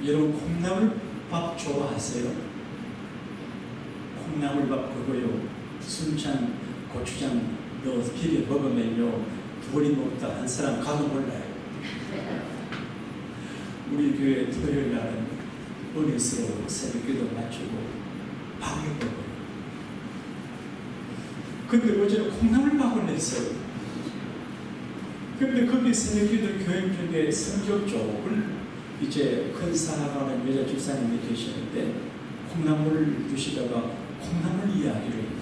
여러분 콩나물밥 좋아하세요? 콩나물밥 그거요 순창 고추장 넣어서 비벼 먹으면요 둘이 먹다 한 사람 가도 몰라요. 우리 교회 토요일 날은 은혜스러워 새벽기도 마치고 밥을 먹어요. 근데 어제는 콩나물밥을 냈어요. 근데 거기 새벽기도 교회 중에 성격 쪽을 이제 큰 사랑하는 여자 집사님이 계시는데 콩나물을 주시다가 콩나물 이야기를 해요.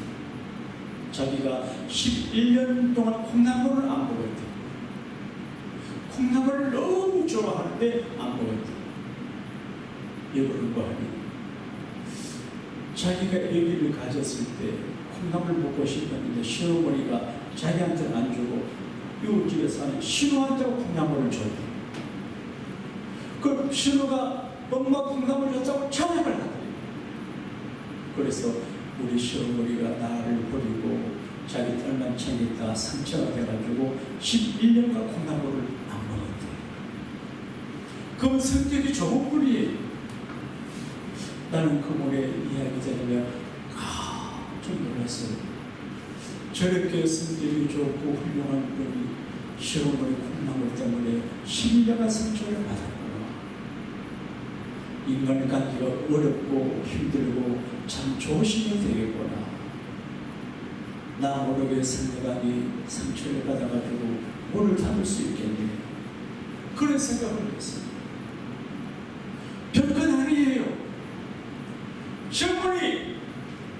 자기가 11년 동안 콩나물을 안 먹었대. 콩나물을 너무 좋아하는데 안 먹었대. 이거를 뭐하니? 자기가 아기를 가졌을 때 콩나물 먹고 싶었는데 시어머니가 자기한테는 안 주고 이웃집에 사는 신우한테고 콩나물을 줬대. 그 신우가 엄마 콩나물 줬다고 자랑을 하더래. 그래서 우리 시어머니가 나를 버리고 자기 딸만 챙겼다 상처가 돼가지고 11년간 콩나물을 안 먹었대. 그건 성격이 좋은 분이에요. 나는 그 모래 이야기 들으면 좀 놀랐어요. 저렇게 성격이 좋고 훌륭한 분이 시어머니 콩나물 때문에 11년간 상처를 받았구나. 인간관계가 어렵고 힘들고 참 조심해야 되겠구나. 나 모르게 상대방이 상처를 받아가지고 뭐를 담을 수 있겠네. 그런 생각을 했어요. 별건 아니에요. 시어머니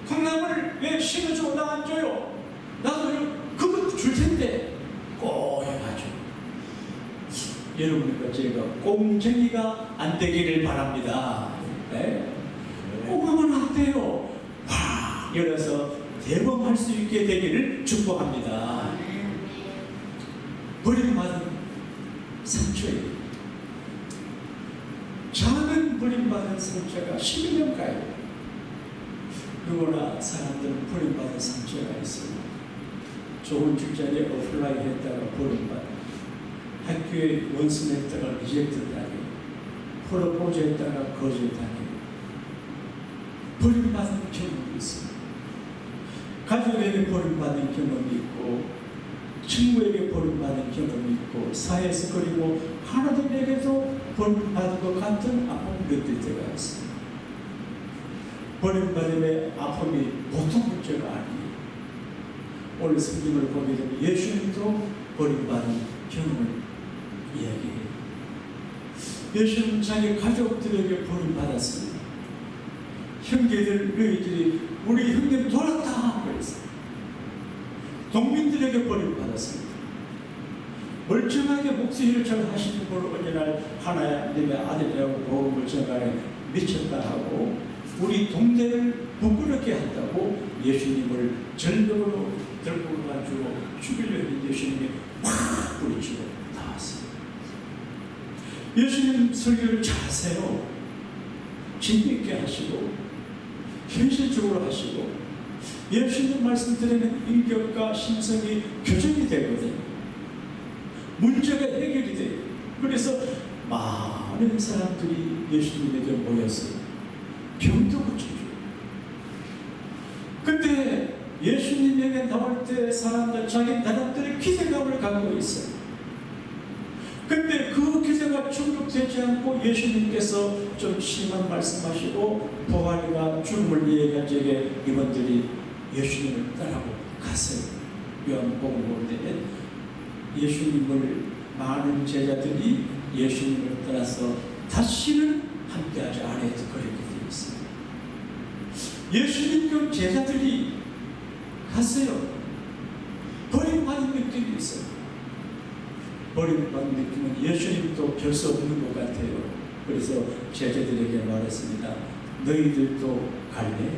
콩나물 왜 심어주고 나 안 줘요? 나도 그것도 줄 텐데 꼭 해가지고. 여러분과 제가 꼼쟁이가 안 되기를 바랍니다. 네? 꼭 하면 안 돼요. 확 열어서 대범할 수 있게 되기를 축복합니다. 버림받은 상처예요. 작은 버림받은 상처가 11년 가요. 누구나 사람들은 버림받은 상처가 있어요. 좋은 직장에 어플라이 했다가 버림받아. 학교에 원서 냈다가 리젝트 당해. 프로포즈 했다가 거절당해. 버림받은 경험이 있어요. 가족에게 버림받은 경험이 있고 친구에게 버림받은 경험이 있고 사회에서 그리고 하나님에게도 버림받은 것 같은 아픔을 느낄 때가 있어요. 버림받음의 아픔이 보통 문제가 아니에요. 오늘 성경을 보게 되면 예수님도 버림받은 경험을 이야기해요. 예수님은 자기 가족들에게 버림받았습니다. 형제들, 너희들이 우리 형님 돌았다 그랬어요. 동민들에게 버림받았습니다. 멀쩡하게 목소리를 잘 하시는 분을 어느 날 하나님의 아들이라고 복음을 전하에 미쳤다 하고 우리 동네를 부끄럽게 한다고 예수님을 절벽으로 들고 가지고 죽이려 했는데 예수님이 확 부딪히고 나왔어요. 예수님 설교를 잘하세요. 재미있게 하시고 현실적으로 하시고 예수님 말씀 드리는 인격과 심성이 교정이 되거든요. 문제가 해결이 돼요. 그래서 많은 사람들이 예수님에게 모였어요. 병도 고쳐줘요. 근데 예수님에게 나올 때 사람들 자기 나름대로 기대감을 갖고 있어요. 근데 그 기대가 충족되지 않고 예수님께서 좀 심한 말씀하시고 부활과 죽음을 얘기한 적에 이분들이 예수님을 따라고 갔어요. 요한복음 볼 때는 예수님을 많은 제자들이 예수님을 따라서 다시는 함께하지 않아도 그렇게 되어 있어요. 예수님과 제자들이 갔어요. 버림받은 느낌이 있어요. 버림받은 느낌은 예수님도 별 수 없는 것 같아요. 그래서 제자들에게 말했습니다. 너희들도 갈래?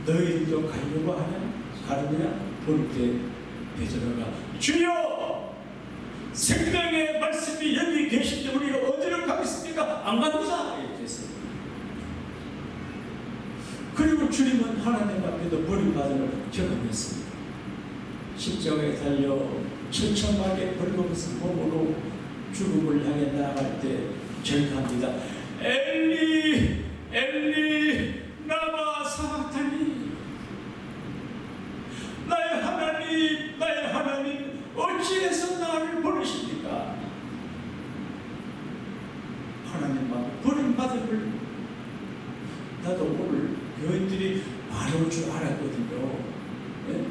너희들도 가려고 하냐? 가느냐? 볼 때 베드로가 주여! 생명의 말씀이 여기 계신데 우리가 어디로 가겠습니까? 안 갑니다. 이렇게 했어요. 그리고 주님은 하나님 앞에도 버림받음을 경험했습니다. 십자가에 달려 천천하게 벌거벗은 몸으로 죽음을 향해 나아갈 때 절합니다. 엘리 엘리 라마 사박타니, 나의 하나님 어찌해서 나를 버리십니까? 하나님 앞에 버림받음을 나도 오늘 교인들이 말할 줄 알았거든요. 네?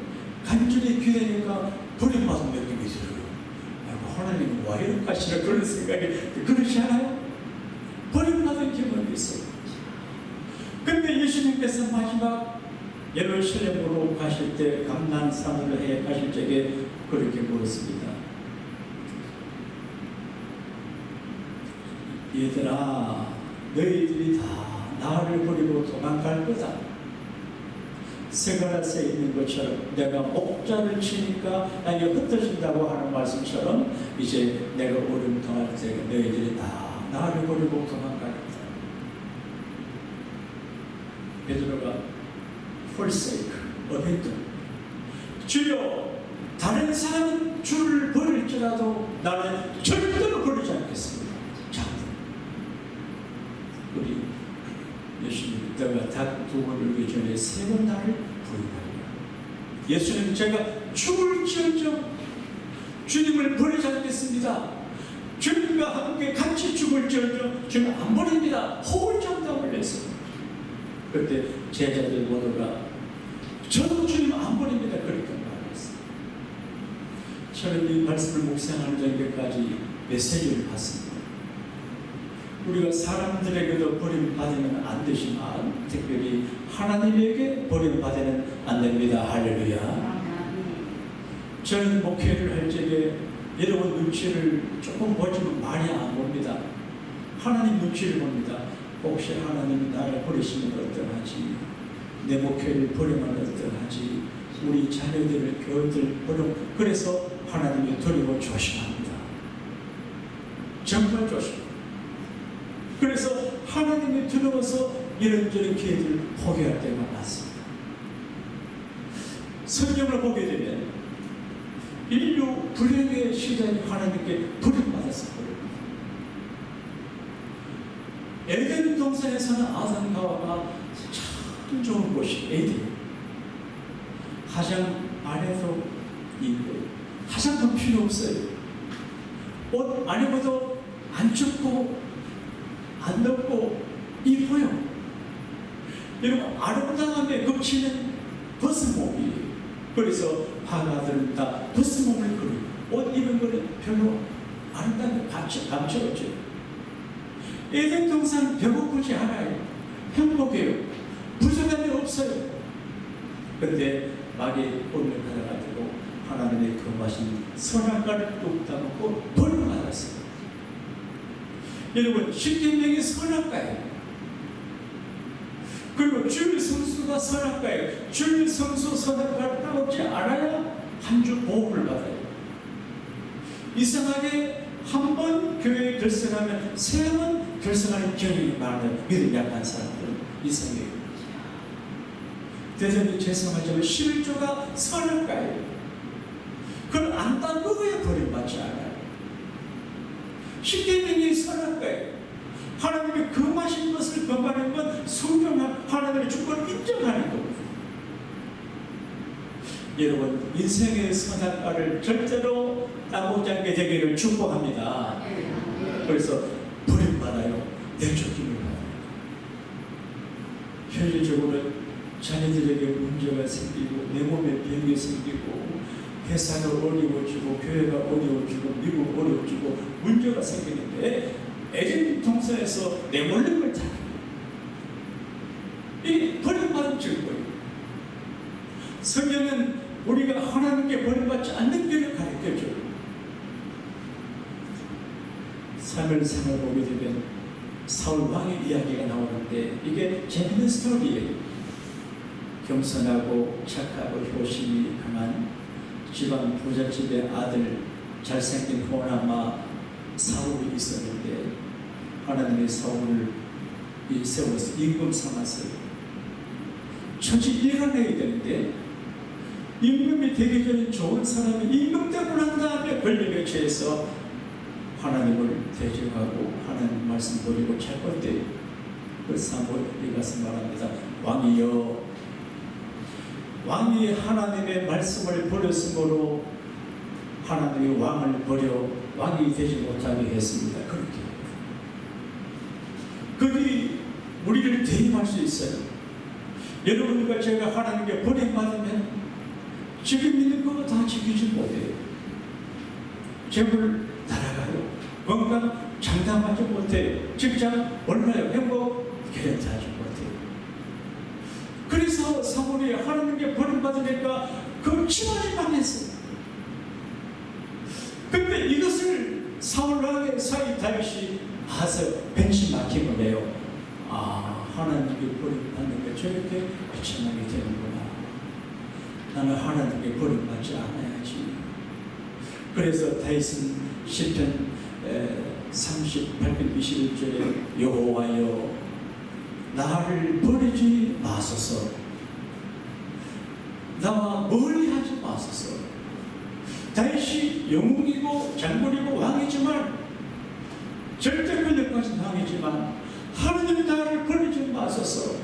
간절히 기대니까 버림받은 느낌이 들어요. 하나님은 와 이럴까시나 그런 생각이, 그렇지 않아요? 버림받은 기분이 있어요. 근데 예수님께서 마지막 예루살렘으로 가실 때, 감난산으로 해 가실 적에 그렇게 물었습니다. 얘들아, 너희들이 다 나를 버리고 도망갈 거다. 세가라스에 있는 것처럼 내가 목자를 치니까 나에게 흩어진다고 하는 말씀처럼 이제 내가 오름 통할 때 너희들이 다 나를 버리고 도망가겠다. 베드로가 forsake, abandon. 주여, 다른 사람은 주를 버릴지라도 나는 절대로 버리지 않겠습니다. 자, 우리 예수님, 내가 닭 두 번 울기 전에 세 번 나를 부인하리라. 예수님, 제가 죽을지언정 주님을 버리지 않겠습니다. 주님과 함께 같이 죽을지언정 주님 안 버립니다. 호울장담을 했습니다. 그때 제자들 모두가 저도 주님 안 버립니다. 그렇게 말했어요. 저는 이 말씀을 묵상하는 전까지 메시지를 받습니다. 우리가 사람들에게도 버림받으면 안 되지만 특별히 하나님에게 버림받으면 안 됩니다. 할렐루야. 저는 목회를 할 적에 여러분 눈치를 조금 보지만 많이 안 봅니다. 하나님 눈치를 봅니다. 혹시 하나님이 나를 버리시면 어떠하지? 내 목회를 버리면 어떠하지? 우리 자녀들을, 교회들 버리면, 그래서 하나님이 두려워 조심합니다. 정말 조심합니다. 그래서 하나님이 두려워서 이런저런 기회들을 포기할 때가 많습니다. 성경을 보게 되면 인류 불행의 시대에 하나님께 버림받았을 거예요. 에덴 동산에서는 아담과 하와가 참 좋은 곳이 에덴. 가장 안에도 있고 화장품 필요 없어요. 옷 안 입어도 안 춥고 안 덥고 이뻐요. 여러분, 아름다움에 겹치는 벗은몸이에요. 그래서 화가들은 다 벗은몸을 그려요. 옷 입은 거는 별로 아름다움에 감춰졌죠. 에덴 동산 배고프지 않아요. 행복해요. 부족함이 없어요. 그런데 막이 오늘 가져가지고 하나님의 금하신 선악과를 뚝 따먹고 버림받았어요. 여러분, 십계명이 선악과예요. 그리고 주일 성수가 선악과예요. 주일 성수 선악과를 따먹지 않아야 한 주 보험을 받아요. 이상하게 한 번 교회에 결석하면 세 번 결석하는 경향이 많아요. 믿음 약한 사람들은 이상해요. 대전이 죄송하지만 11조가 선악과예요. 그걸 안 따먹어야 버림받지 않아요. 십계명이 선악과예요. 하나님의 금하신 것을 범하는 건 순종한 하나님의 주권을 인정하는 겁니다. 여러분, 인생의 선악과를 절대로 따먹지 않게 되기를 축복합니다. 그래서 버림받아요. 내쫓김을 받아요. 현실적으로 자녀들에게 문제가 생기고 내 몸에 병이 생기고 회사가 어려워지고 교회가 어려워지고 미국 어려워지고 문제가 생기는데 에덴 동산에서 내몰림을 타는 이 버림받은 증거예요. 성경은 우리가 하나님께 버림받지 않는 길을 가르쳐줘요. 사무엘상을 보게 되면 사울 왕의 이야기가 나오는데 이게 재밌는 스토리예요. 겸손하고 착하고 효심이 강한 집안 부잣집의 아들, 잘생긴 호나마 사울이 있었는데 하나님의 사울을 세워서 임금 삼았어요. 처치 일어나야 되는데 임금이 되기 전에 좋은 사람이 임금 되고 난 다음에 권력에 취해서 하나님을 대적하고 하나님 말씀 버리고 잘 건데 그 사무엘이 가서 말합니다. 왕이여, 왕이 하나님의 말씀을 버렸으므로 하나님이 왕을 버려 왕이 되지 못하게 했습니다. 그렇게 그들이 우리를 대입할 수 있어요. 여러분과 제가 하나님께 버림받으면 지금 있는 거 다 지키지 못해요. 재물 날아가요. 건강 장담하지 못해요. 직장 얼마요? 행복 개런티하지 못해요. 그래서 사울이 하나님께 버림받으니까 그 치마질만 했어요. 근데 이것을 사울과 사이 다윗이 봐서 벤치마킹을 해요. 아, 하나님께 버림받는 게 저렇게 비참하게 되는구나. 나는 하나님께 버림받지 않아야지. 그래서 다윗은 시편 38편 21절에 여호와여 나를 버리지 마소서, 나와 멀리하지 마소서. 다윗이 영웅이고 장군이고 왕이지만 절대 권력까지 왕이지만 하나님이 나를 버리지 마소서,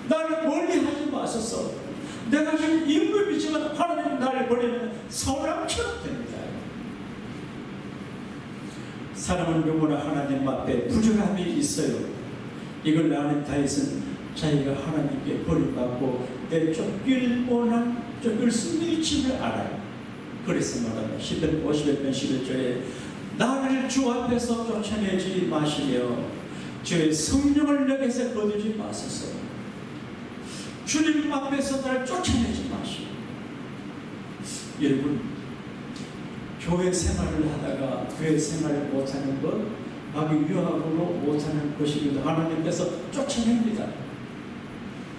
나를 멀리하지 마소서. 내가 지금 임금이지만 하나님이 나를 버리면 사울왕처럼 됩니다. 사람은 누구나 하나님 앞에 부족함이 있어요. 이걸 아는 다윗은 자기가 하나님께 버림받고 내 쫓길 수 있는 위치를 알아요. 그래서 말합니다. 시편 51편 11절에 나를 주 앞에서 쫓아내지 마시며 주의 성령을 내게서 거두지 마소서. 주님 앞에서 나를 쫓아내지 마시오. 여러분, 교회 생활을 하다가 교회 생활을 못하는 것, 마귀 유학으로 못하는 것이기도 하나님께서 쫓아냅니다.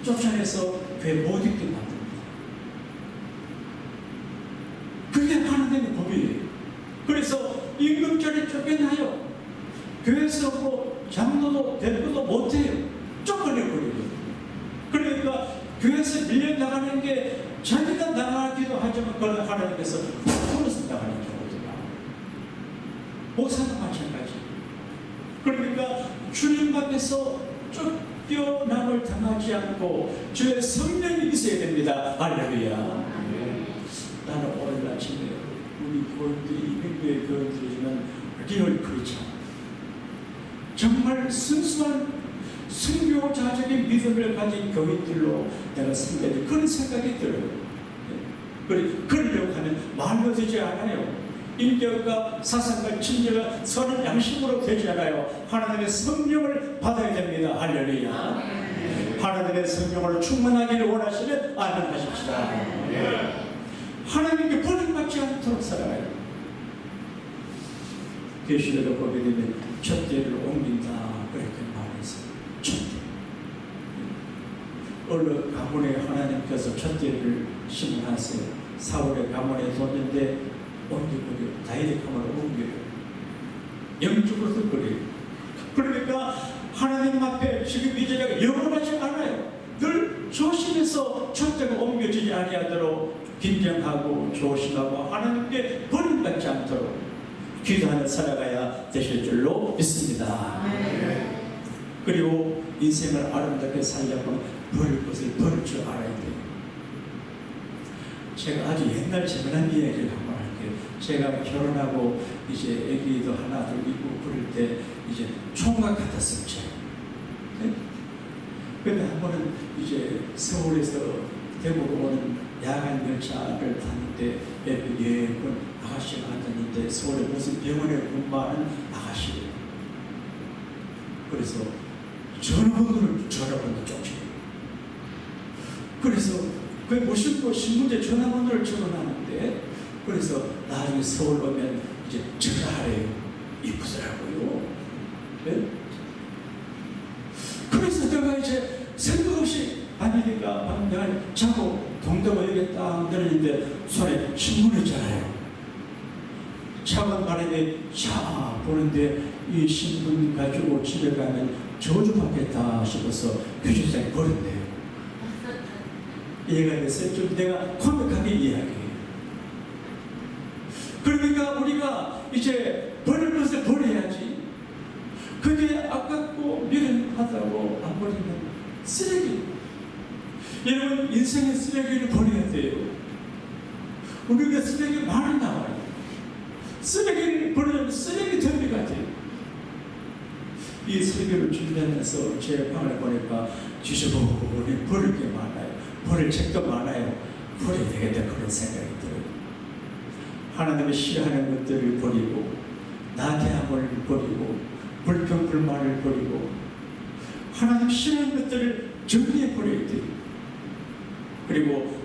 쫓아내서 교회 못 있게 만듭니다. 그게 하나님의 법이에요. 그래서 임금절에 쫓겨나요. 교회에서 뭐 장로도 대표도 못해요. 쫓겨내버리거든요. 그러니까 교회에서 밀려나가는 게 자기가 나가기도 하지만 그걸 하나님께서 풀어서 나가는 경우도 많아요. 목사도 마찬가지. 그러니까 주님 앞에서 쫓겨남을 당하지 않고 주의 성령이 있어야 됩니다. 할렐루야. 나는 오늘 아침에 우리 교인들이 200교회 교인들이지만 리얼 크리스찬, 정말 순수한 순교자적인 믿음을 가진 교인들로 내가 생각이 그런 생각이 들어요. 그러려고 하면 말로 되지 않아요. 인격과 사상과 친절과 선한 양심으로 되지 않아요. 하나님의 성령을 받아야 됩니다. 할렐루야. 하나님의 성령으로 충만하기를 원하시면 아멘 하십시다. 하나님께 버림받지 않도록 살아가요. 계시록에 보게 되면 촛대를 옮긴다 그렇게 말했어요. 촛대. 어느 가문에 하나님께서 촛대를 심어놨어요. 사울의 가문에 뒀는데 옮겨버려요. 다윗의 가문을 옮겨요. 영적으로도 그래요. 그러니까 하나님 앞에 지금 이 자리가 영원하지 않아요. 늘 조심해서 촛대가 옮겨지지 아니하도록 긴장하고 조심하고 하나님께 버림받지 않도록 기도하며 살아가야 되실 줄로 믿습니다. 그리고 인생을 아름답게 살려고 버릴 것을 버릴 줄 알아야 돼요. 제가 아주 옛날 재미난 이야기를 한번 할게요. 제가 결혼하고 이제 아기도 하나 둘 있고 그럴 때 이제 총각 같았어요. 제가. 네? 근데 한 번은 이제 서울에서 대구로 오는 야간 열차를 탔는데 예쁜 아가씨가 앉았는데 서울에 무슨 병원에 근무하는 아가씨예요. 그래서 전화번호를 쫓아요. 그래서 그 무슨 신문제 전화번호를 적어놨는데 그래서 나중에 서울 오면 이제 전화하래요. 이쁘더라고요. 네? 그래서 내가 이제 생각 없이 아니니까 내가 자고 동대문역에 딱 내리는데 손에 신문이잖아요. 차가운 바람에 샤 보는데 이 신문 가지고 집에 가면 저주받겠다 싶어서 휴지장에 버렸네요. 이해가 됐어요? 좀 내가 코믹하게 이야기해요. 그러니까 우리가 이제 버릴 것을 버려야지. 그게 아깝고 미련하다고 안 버리면 쓰레기. 여러분, 인생의 쓰레기를 버려야 돼요. 우리가 쓰레기 많이 나와요. 쓰레기를 버리면 쓰레기 덤비가 돼요. 이 쓰레기를 준비하면서 제 방을 보니까 뒤져보고 버릴 게 많아요. 버릴 책도 많아요. 버려야 되겠다 그런 생각이 들어요. 하나님이 싫어하는 것들을 버리고 나태함을 버리고 불평 불만을 버리고 하나님 싫어하는 것들을 정리해 버려야 돼요. 그리고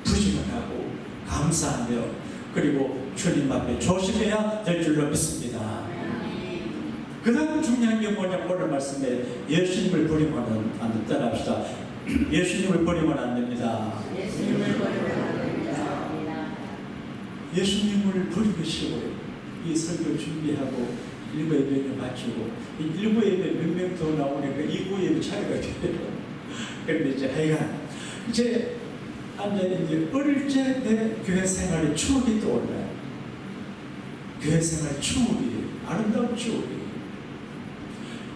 부지런하고 감사하며 그리고 주님 앞에 조심해야 될 줄로 믿습니다. 그 다음 중요한 게 뭐냐, 오늘 말씀에 예수님을 버리면 안 된다. 따라합시다. 예수님을 버리면 안 됩니다. 예수님을 버리면 안 됩니다. 예수님을 버리기 쉬워요. 이 설교 준비하고 일부 예배를 마치고 일부 예배 몇 명 더 나오니까 2부 예배 차이가 돼요. 그런데 이제 하여간 이제 이제 어릴 때 내 교회 생활의 추억이 떠올라요. 교회 생활 추억이 아름다운 추억이.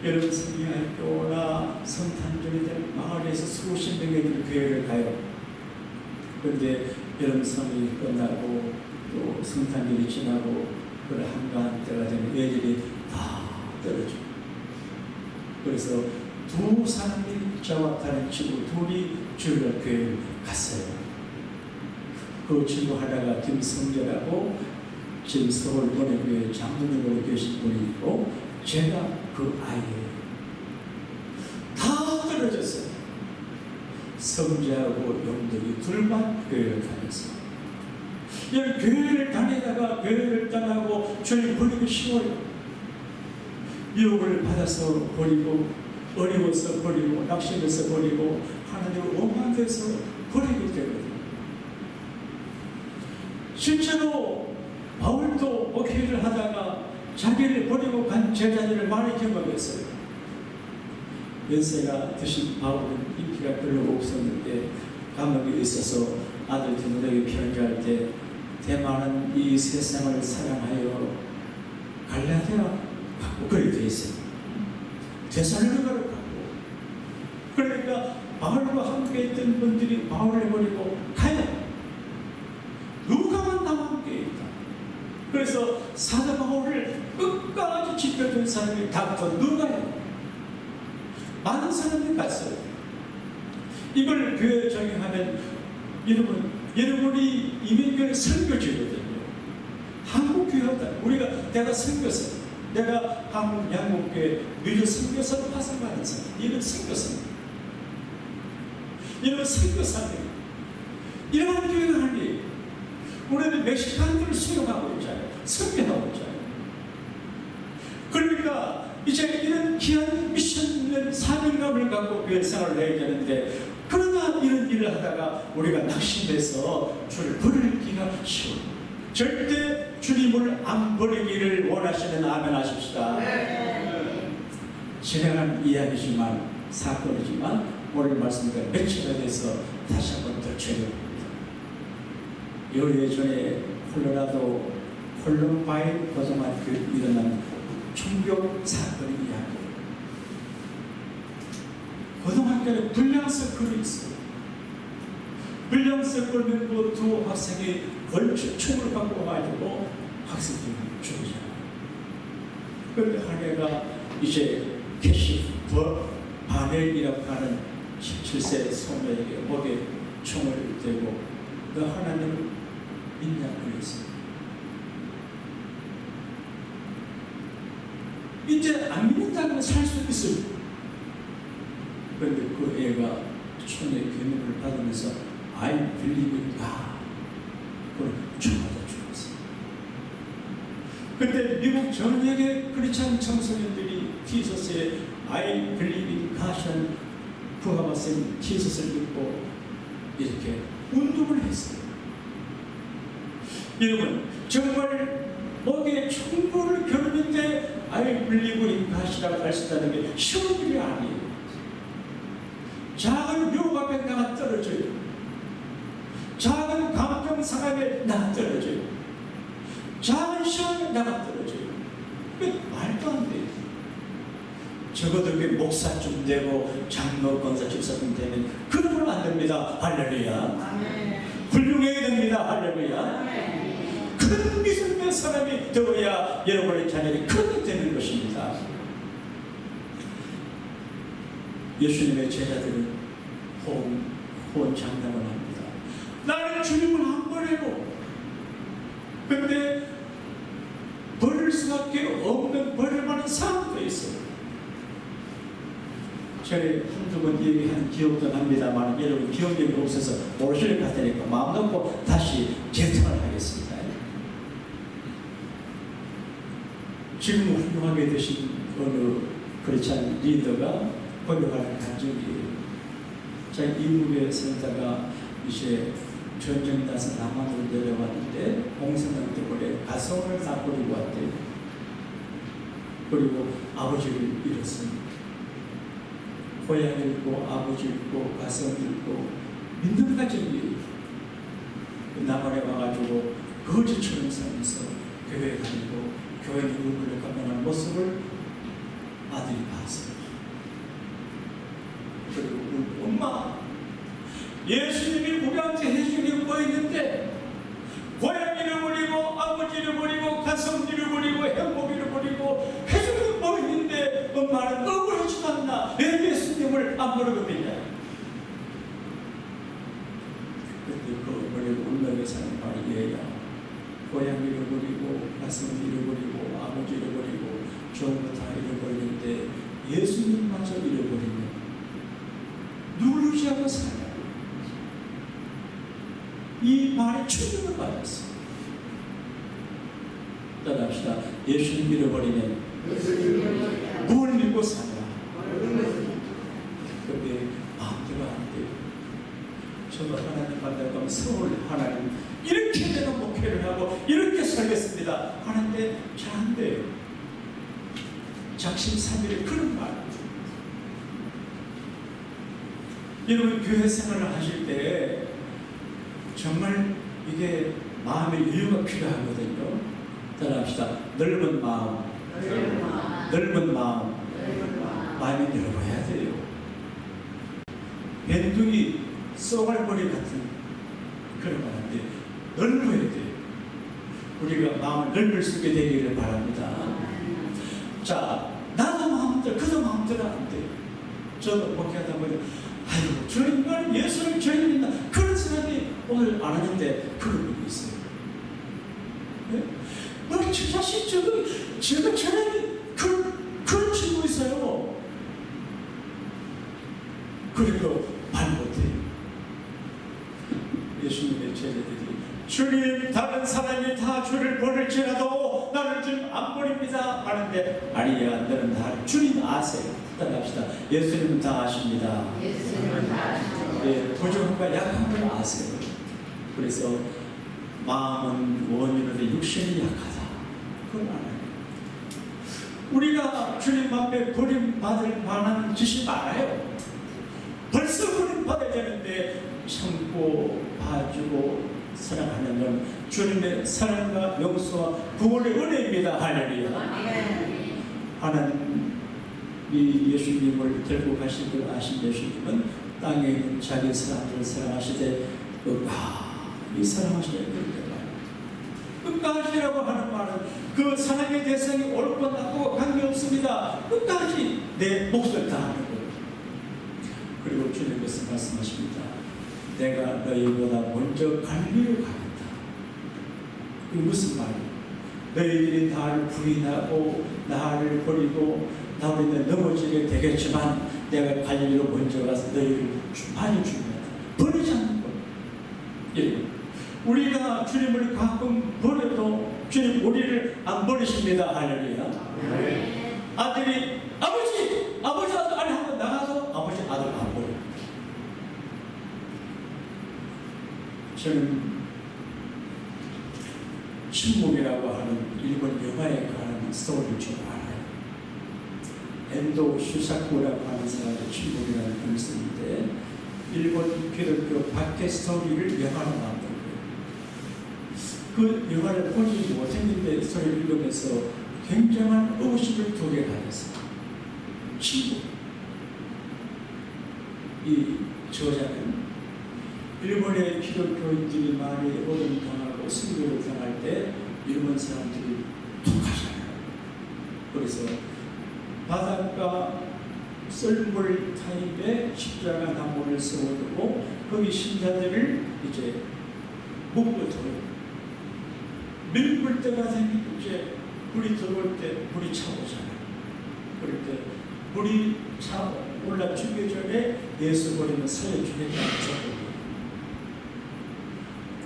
여러분, 성경학교나 성탄절이들 마을에서 수십 명의 교회를 가요. 그런데 여러분, 성이 끝나고 또 성탄절이 지나고 그 한가한 때가 되면 애들이 다 떨어져요. 그래서 두 사람이 저와 다른 친구 둘이 주일날 교회를 갔어요. 그 친구 하나가 김성재라고 지금 서울 bon해교회 장로님으로 계신 분이 있고, 제가 그 아이예요. 다 떨어졌어요. 성재하고 영덕이 둘만 교회를 다녔어요. 교회를 다니다가 교회를 떠나고 주님 버리기 쉬워요. 유혹을 받아서 버리고, 어려워서 버리고, 낙심해서 버리고, 하나님을 원망돼서 버리게 되거든요. 실제로 바울도 목회를 하다가 자기를 버리고 간 제자들을 많이 경험했어요. 연세가 드신 바울은 인기가 별로 없었는데 감옥에 있어서 아들 디모데에게 편지할 때 대만은 이 세상을 사랑하여 갈라디아 갖고 그리 돼 있어요. 데살로니가를 갖고. 그러니까 바울과 함께 있던 분들이 바울을 버리고 가요. 누가만 나와 함께 있다. 그래서 사도 바울을 끝까지 지켜준 사람이 닥터 누가요. 많은 사람들이 갔어요. 이걸 교회에 적용하면 여러분이 이민교회 설교지거든요. 한국 교회다. 내가 설교서, 내가 한국 양국교회 미주 설교사로 파송받은 사람, 이런 설교사입니다. 이런 설교사입니다. 이런 교회가 아니에요. 우리는 멕시칸들을 수용하고 있잖아요. 설교하고 있잖아요. 그러니까 이제 이런 귀한 미션, 사명감을 갖고 교회 생활을 해야 되는데, 그러나 이런 일을 하다가 우리가 낙심돼서 주를 버리기가 쉬워요. 절대 주님을 안 버리기를 원하시는 아멘 하십시다. 지나간 이야기지만, 사건이지만 오늘 말씀드린 며칠에 대해서 다시 한번 더 적용합니다. 예전에 콜로라도 콜럼바인 고등학교에 일어난 총격 사건의 이야기. 고등학교에 불량 서클이 있어요. 불량 서클 멤버 두 학생이 걸쳐 총을 받고 가지고 학생들이 죽이잖아요. 그런데 한 애가 이제 캐시 바넬이라고 하는 17세 소녀에게 목에 총을 대고 너 하나님을 믿냐 그랬어요. 이제 안 믿는다면 살 수 있어요. 그런데 그 애가 총의 교육을 받으면서 I believe in God. 그걸 총맞아 죽었어요. 그때 미국 전역의 크리스찬 청소년들이 티셔츠에 I believe in God이라는 부하가 쓴 티셔츠를 입고 이렇게 운동을 했어요. 여러분, 정말 목에 총구를 겨누는데 I believe in God이라고 할 수 있다는 게 쉬운 일이 아니에요. 작은 묘 앞에 나가 떨어져요. 작은 감정 상함에 나가 떨어져요. 작은 시험에 나가 떨어져요. 말도 안 돼요. 적어도 그 목사쯤 되고 장로 권사 집사쯤 되면 그러면 안 됩니다. 할렐루야. 훌륭해야 됩니다. 할렐루야. 큰 믿음의 사람이 되어야 여러분의 자녀들이 크게 되는 것입니다. 예수님의 제자들은 호언장담을 합니다. 나는 주님을 안 버리고, 근데 버릴 수밖에 없는 버릴 만한 상황도 있어요. 전에 한두 번 얘기한 기억도 납니다만 여러분 기억력이 없어서 모르실 것 같으니까 마음 놓고 다시 재탕을 하겠습니다. 지금 훌륭하게 되신 어느 크리스찬 리더가 번역하는 간증이에요. 자기 이북에 살다가 이제 전쟁 나서 남한으로 내려왔는데 공산당 때문에 가성을 다 버리고 왔대요. 그리고 아버지를 잃었습니다. 고향 잃고 아버지 잃고 가성 잃고 믿는 가정이에요. 남한에 와가지고 거지처럼 살면서 교회 다니고 교회 이웃을 감당하는 모습을 아들이 봤어요. 그리고 엄마, 예수님이 우리한테 해준 게 뭐 있는데 고향 잃어버리고 아버지 잃어버리고 가성 잃어버리고 행복 잃어버리고 해준 게 뭐 있는데 엄마는 억울하지도 않나? 왜 예수님을 안 부르거든요? 근데 그 어머니 운명에 사는 말이에요. 고향 잃어버리고 가성 잃어버리고 아버지 잃어버리고 좋은 거 다 잃어버리는데 예수님마저 잃어버리면 누굴 의지하고 살아요? 이 말에 충격을 받았어요. 따라합시다. 예수님 잃어버리면 뭘 믿고 살아? 근데 마음대로 안 돼요. 저도 하나님 만나면 서울 하나님 이렇게 내가 목회를 하고 이렇게 살겠습니다 하는데 잘 안 돼요. 작심삼일의 그런 말. 여러분 교회 생활을 하실 때 정말 이게 마음의 여유가 필요하거든요. 따라합시다. 넓은 마음, 넓은 마음, 마음이 넓어야 돼요. 밴둥이 쏘갈머리 같은 그런 말인데 넓어야 돼요. 우리가 마음을 넓을 수 있게 되기를 바랍니다. 자, 나도 마음대로 그도 마음대로 안 돼요. 저도 목회하다 보니 아이고 저 인간 예수를 죄를 믿나 그런 생각이 오늘 안 하는데 그런 분이 있어요. 네? 너 저 자식 저거 저런 그런 친구 있어요. 그리고 말 못해요. 예수님의 제자들이 주님 다른 사람이 다 주를 버릴지라도 나를 좀 안 버립니다 하는데 아니야 너는 나를 주님 아세요. 따라합시다. 예수님은 다 아십니다. 예수님은 다 아십니다. 네, 부족함과 약함을 아세요. 그래서 마음은 원인으로 육신이 약하다. 그걸 알아요. 우리가 주님 앞에 버림받을 만한 짓이 많아요. 벌써 버림받아야 되는데 참고 봐주고 사랑하는 건 주님의 사랑과 용서와 구원의 은혜입니다. 할렐루야. 하나님이 예수님을 들고 가실 걸 아신 예수님은 땅에 있는 자기 사람들을 사랑하시되 끝까지 사랑하시는 분입니다. 끝까지라고 하는 말은 그 사랑의 대상이 옳고 나쁘고 관계없습니다. 끝까지 내 몫을 다하는 거예요. 그리고 주님께서 말씀하십니다. 내가 너희보다 먼저 갈리로 가겠다. 그 무슨 말이에요? 너희들이 나를 부인하고 나를 버리고 나우리는 넘어지게 되겠지만 내가 갈리로 먼저 가서 너희를 많이 죽는다. 버리지 않는 거예요. 예. 우리가 주님을 가끔 버려도 주님 우리를 안 버리십니다. 할렐루야. 네. 아들이 아버지 아들 한번 나가서 아버지 아들 안 버려. 저는 침묵이라고 하는 일본 영화에 관한 스토리를 좀 알아요. 엔도 슈사쿠라고 하는 사람의 침묵이라는 글을 쓰는데 일본 기독교 박해 스토리를 영화로 만든 거예요. 그 영화를 보지 못했는데 스토리를 읽으면서 굉장한 의구심을 두게 가졌어요. 친구. 이 저자는 일본의 기독교인들이 많이 오염당하고 순교를 당할 때 일본 사람들이 독하잖아요. 그래서 바닷가 썰물 타입에 십자가 나무를 세워두고 거기 신자들을 이제 묶어둬요. 밀물 때가 되면 이제 불이 들어올 때 불이 차오잖아요. 그럴 때 불이 차 올라 죽기 전에 예수 버리면 살려주겠다는 조건이에요.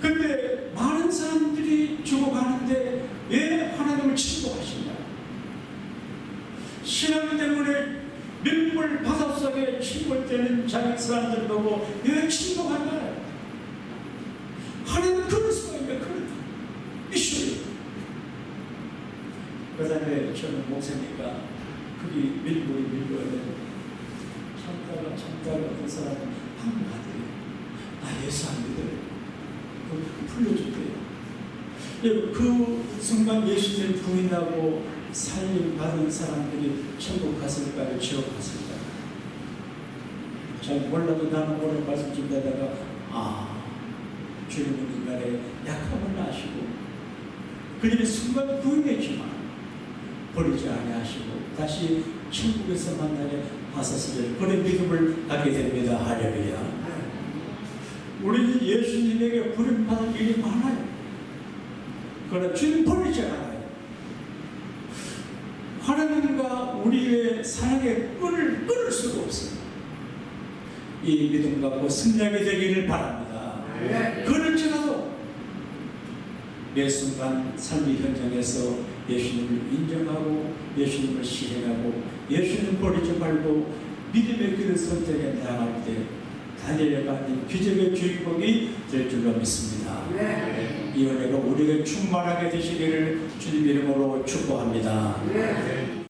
근데 많은 사람들이 죽어가는데 왜 하나님을 침묵하시냐? 신앙 때문에 밀물 바닷속에 침몰되는 자기 사람들 보고 왜 침묵하냐? 하나님은 그럴 수가 있냐? 그렇다. 이슈예요. 그 다음에 저는 목사니까 그게 밀물이 밀려야 참다가 어떤 사람은 한마디예요. 나 예수 안 믿어요. 풀려줬대요. 그 순간 예수를 부인하고 살림 받은 사람들이 천국 갔을까요? 지옥 갔을까요? 잘 몰라도 나는 오늘 말씀 좀 하다가 주님은 인간의 약함을 아시고 그들의 순간 부인했지만 버리지 아니하시고 다시 천국에서 만나게 하셨으리라. 그런 믿음을 갖게 됩니다. 할렐루야. 우리는 예수님에게 부름받을 일이 많아요. 그러나 주님 버리지 않아요. 하나님과 우리의 사랑의 끈을 끊을 수가 없어요. 이 믿음 갖고 승리하게 되기를 바랍니다. 그럴지라도 매 순간 삶의 현장에서 예수님을 인정하고 예수님을 실행하고 예수님 버리지 말고 믿음의 길을 선택해 나아갈 때 다니엘에 받는 기적의 주인공이 될 줄로 믿습니다. 이 은혜가 우리에게 충만하게 되시기를 주님 이름으로 축복합니다.